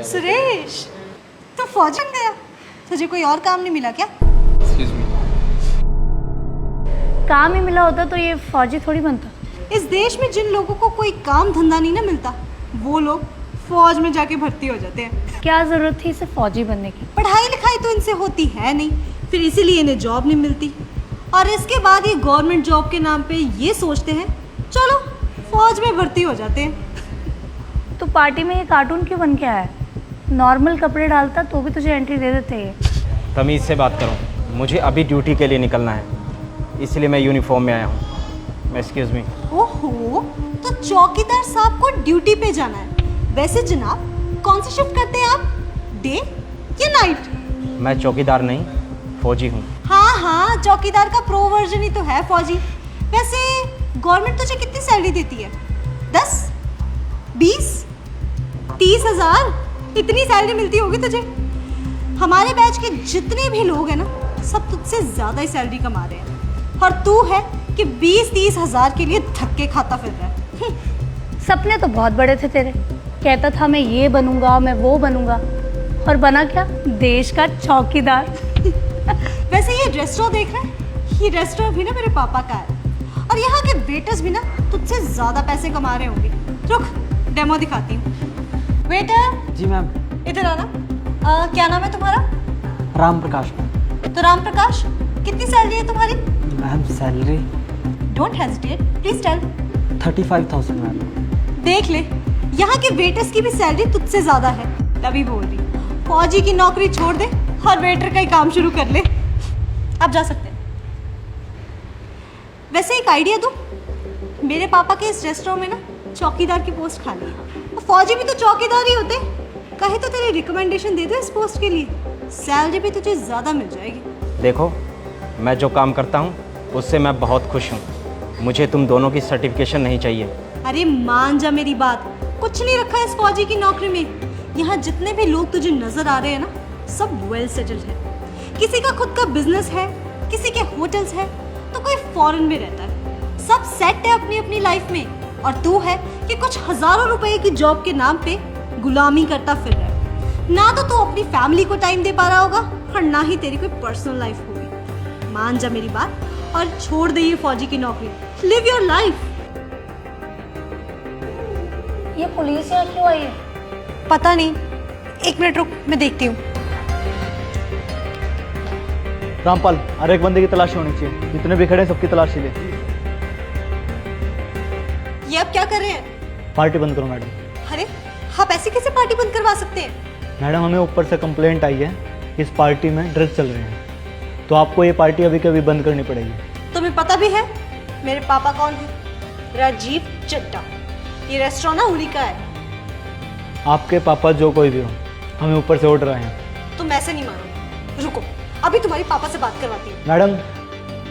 सुरेश, तो फौजी बन गया? तुझे कोई और काम नहीं मिला क्या? Excuse me. काम ही मिला होता तो ये फौजी थोड़ी बनता। इस देश में जिन लोगों को कोई काम धंधा नहीं ना मिलता, वो लोग फौज में जाके भर्ती हो जाते हैं। क्या जरूरत थी इसे फौजी बनने की? पढ़ाई लिखाई तो इनसे होती है नहीं, फिर इसीलिए इन्हें जॉब नहीं मिलती। और इसके बाद ये गवर्नमेंट जॉब के नाम पे ये सोचते हैं चलो फौज में भर्ती हो जाते हैं। तो पार्टी में ये कार्टून क्यों बन के आया? नॉर्मल कपड़े डालता तो भी तुझे एंट्री दे देते ये। तमीज़ से बात करो, मुझे अभी ड्यूटी के लिए निकलना है, इसलिए मैं यूनिफॉर्म में आया हूँ। Excuse me. ओहो, तो चौकीदार साहब को ड्यूटी पे जाना है। वैसे जनाब, कौन सी शिफ्ट करते हैं आप, डे या नाइट? मैं चौकीदार नहीं, फौजी हूँ। हाँ, चौकीदार का प्रो वर्जन ही तो है फौजी। वैसे गवर्नमेंट तुझे कितनी सैलरी देती है? 10, 20, 30,000? इतनी सैलरी मिलती होगी तुझे। हमारे बैच के जितने भी लोग हैं ना, सब तुझसे ज़्यादा ही सैलरी कमा रहे हैं, और तू है कि 20-30 हज़ार के लिए धक्के खाता फिर रहा है। सपने तो बहुत बड़े थे तेरे। कहता था मैं ये बनूंगा, मैं वो बनूंगा, और बना क्या? देश का चौकीदार। वैसे ये रेस्टोरेंट देख रहे हैं, ये रेस्टोरेंट भी ना मेरे पापा का है, और यहाँ के वेटर्स भी ना तुझसे ज़्यादा पैसे कमा रहे होंगे। रुक, डेमो दिखाती हूँ। वेटर जी मैम। इधर आना। क्या नाम है तुम्हारा? राम प्रकाश मैम। तो राम प्रकाश, कितनी सैलरी है तुम्हारी? Ma'am salary don't hesitate, please tell. 35,000 ma'am. देख ले, यहाँ के वेटर्स की भी सैलरी तुझसे ज़्यादा है, तभी बोल रही। फौजी की नौकरी छोड़ दे और वेटर का ही काम शुरू कर ले। आप जा सकते हैं। वैसे एक आइडिया दूँ, मेरे पापा के इस रेस्टोरेंट में ना चौकीदार की पोस्ट खाली है। वो फौजी भी तो चौकीदार ही होते। कहे तो तेरी रिकमेंडेशन दे दो इस पोस्ट के लिए, सैलरी भी तुझे ज़्यादा मिल जाएगी। देखो, मैं जो काम करता हूँ उससे मैं बहुत खुश हूँ। मुझे तुम दोनों की सर्टिफिकेशन नहीं चाहिए। अरे मान जा मेरी बात, कुछ नहीं रखा है इस फौजी की नौकरी में। यहाँ जितने भी लोग तुझे नजर आ रहे हैं ना, सब वेल सेटल्ड है। किसी का खुद का बिजनेस है, किसी के होटल्स है, तो कोई फॉरेन में रहता है। सब सेट है अपनी अपनी लाइफ में, और तू है कि कुछ हजारों रुपए की जॉब के नाम पे गुलामी करता फिर रहा है। ना तो तू अपनी फैमिली को टाइम दे पा रहा होगा, और ना ही तेरी कोई पर्सनल लाइफ होगी। मान जा मेरी बात और छोड़ दे ये फौजी की नौकरी। Live your life. ये पुलिस यहाँ क्यों आई है? पता नहीं, एक मिनट रुक, मैं देखती हूँ। रामपाल, हर एक बंदे की तलाशी होनी चाहिए, जितने भी खड़े हैं सबकी तलाशी ले। ये आप क्या कर रहे हैं? पार्टी बंद करो मैडम। अरे आप ऐसे कैसे पार्टी बंद करवा सकते हैं? मैडम, हमें ऊपर से कंप्लेंट आई है कि इस पार्टी में ड्रग्स चल रहे हैं, तो आपको ये पार्टी अभी कभी बंद करनी पड़ेगी। तुम्हें पता भी है मेरे पापा कौन है? राजीव चड्डा। ये रेस्टोरेंट ना उन्हीं का है। आपके पापा जो कोई भी हो, हमें ऊपर से ऑर्डर आए हैं। तुम ऐसे नहीं मानो। रुको, अभी तुम्हारी पापा से बात करवाती हूँ। मैडम,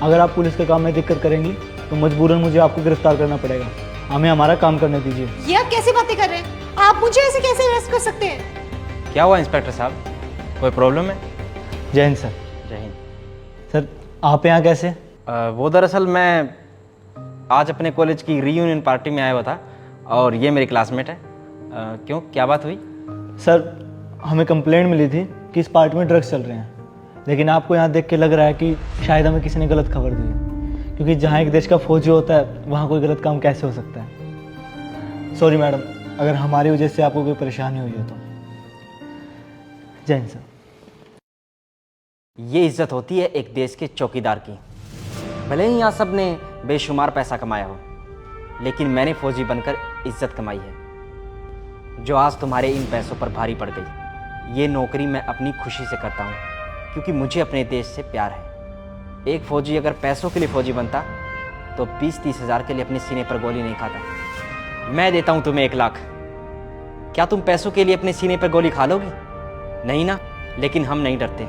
अगर आप पुलिस के काम में दिक्कत करेंगी तो मजबूरन मुझे आपको गिरफ्तार करना पड़ेगा। हमें हमारा काम करने दीजिए। ये आप कैसी बातें कर रहे हैं? आप मुझे ऐसे कैसे अरेस्ट कर सकते हैं? क्या हुआ इंस्पेक्टर साहब, कोई प्रॉब्लम है? जय हिंद सर। जय हिंद। सर, आप यहाँ कैसे? वो दरअसल मैं आज अपने कॉलेज की रीयूनियन पार्टी में आया हुआ था, और ये मेरी क्लासमेट है। क्यों, क्या बात हुई? सर, हमें कंप्लेंट मिली थी कि इस पार्टी में ड्रग्स चल रहे हैं, लेकिन आपको यहाँ देख के लग रहा है कि शायद हमें किसी ने गलत खबर दी है, क्योंकि जहाँ एक देश का फौजी होता है वहाँ कोई गलत काम कैसे हो सकता है। सॉरी मैडम, अगर हमारी वजह से आपको कोई परेशानी हुई हो तो। जय हिंद सर। ये इज्जत होती है एक देश के चौकीदार की। भले ही यहाँ सब ने बेशुमार पैसा कमाया हो, लेकिन मैंने फौजी बनकर इज्जत कमाई है, जो आज तुम्हारे इन पैसों पर भारी पड़ गई। ये नौकरी मैं अपनी खुशी से करता हूँ, क्योंकि मुझे अपने देश से प्यार है। एक फौजी अगर पैसों के लिए फौजी बनता तो 20-30 हज़ार के लिए अपने सीने पर गोली नहीं खाता। मैं देता हूँ तुम्हें 1 लाख, क्या तुम पैसों के लिए अपने सीने पर गोली खा लोगी? नहीं ना। लेकिन हम नहीं डरते।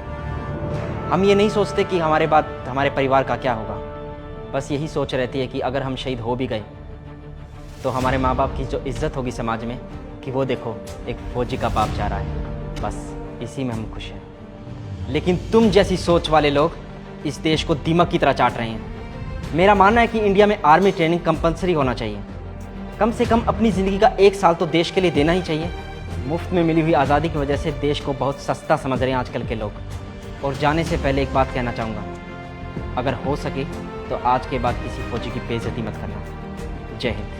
हम ये नहीं सोचते कि हमारे बाद हमारे परिवार का क्या होगा। बस यही सोच रहती है कि अगर हम शहीद हो भी गए तो हमारे माँ बाप की जो इज्जत होगी समाज में, कि वो देखो एक फौजी का बाप जा रहा है, बस इसी में हम खुश हैं। लेकिन तुम जैसी सोच वाले लोग इस देश को दीमक की तरह चाट रहे हैं। मेरा मानना है कि इंडिया में आर्मी ट्रेनिंग कंपलसरी होना चाहिए। कम से कम अपनी ज़िंदगी का 1 साल तो देश के लिए देना ही चाहिए। मुफ्त में मिली हुई आज़ादी की वजह से देश को बहुत सस्ता समझ रहे हैं आजकल के लोग। और जाने से पहले एक बात कहना चाहूँगा, अगर हो सके तो आज के बाद किसी फौजी की बेइज्जती मत करना। जय हिंद।